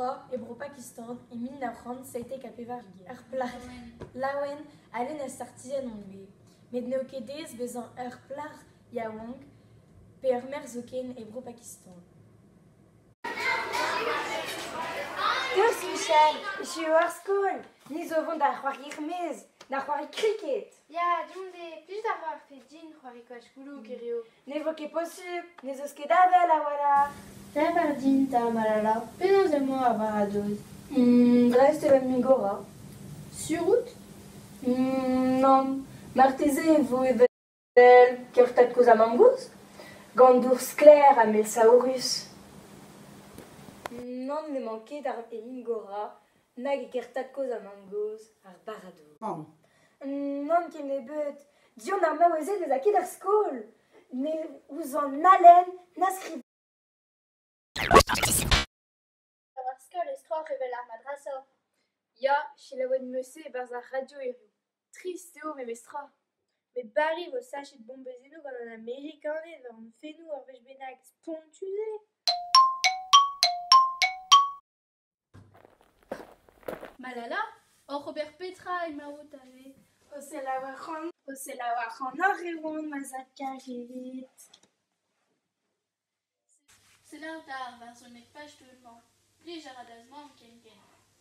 Mingora et bro Pakistan et 1900 c'était capé vargi. Plar lawen allen est artisan on lui. Mais neokedes besoin plar yawang per merzoken et bro Pakistan. Tous Michel, je suis au school. Nous avons d'avoir mes, d'avoir cricket. Ja, donde plus d'avoir fait din croire coach boulou kerio. N'évoquez possible, nous osque d'avel à voilà. Ta bardine ta malala, penaos de moi à baradoz. Reste la Mingora. Sur route? Non, martese vous et belle, qui ont peut-être cause à Mangous. Gandours clair à Melsaurus. Non, ne manquez d'armes et Mingora, nag et kertat cause à Mangous, ar barado. Non, qui me but, Dion n'a pas osé des acquis d'Arskol. Ne vous en allen, n'ascrivez. Arskol estroa révèle la madrasa. Ja, chez la wen meuse bars a radio et triste mais mestra. Mais Barry vos sachets de bombes et nous quand en Amérique en est, on fait nous en vech benac spontusé. Malala, o Robert Petra et Maotare. C'est la wachon orreron, mazakarit. C'est l'autar vers son page de lement. Plus jaradazement kenken.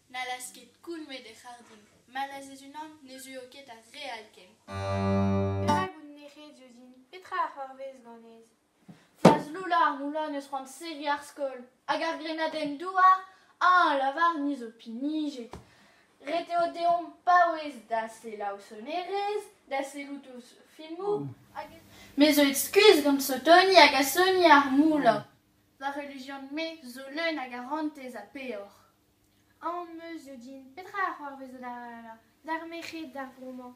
Nalasket cool me de jardin. Malazezunan nezuoket a realken. Peragoun nere diodin. Petra a c'hoarvez ganez. Faz loular moula neus rand seri ar skol. Hag ar grenaden douar, lavar niz o pinije. Rete o deon paouez da se laosonerez, da se loutos filmou. Mais o excuse gant sotoni hag a soni ar moula. La religion me zo leun hag a rantez a peor. An meus din, petra a c'hoarvez o d'ar mechet d'ar vroman.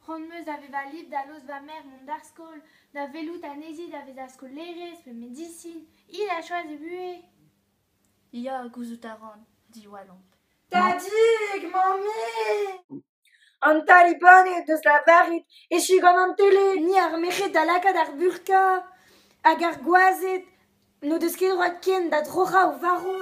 Rand meus ave va lib da loz va mer mont d'ar skol, da velout a nezi da vez a skolerez pe medicine. Il a choaz e bue. Ya gouzout a rand, di walon. Tadig, mami! An taliban et de la varit, et je suis gant an télé, ni ar mechet da laka d'ar burka, hag ar goazet, no deus ket roa ken da drocha o varo.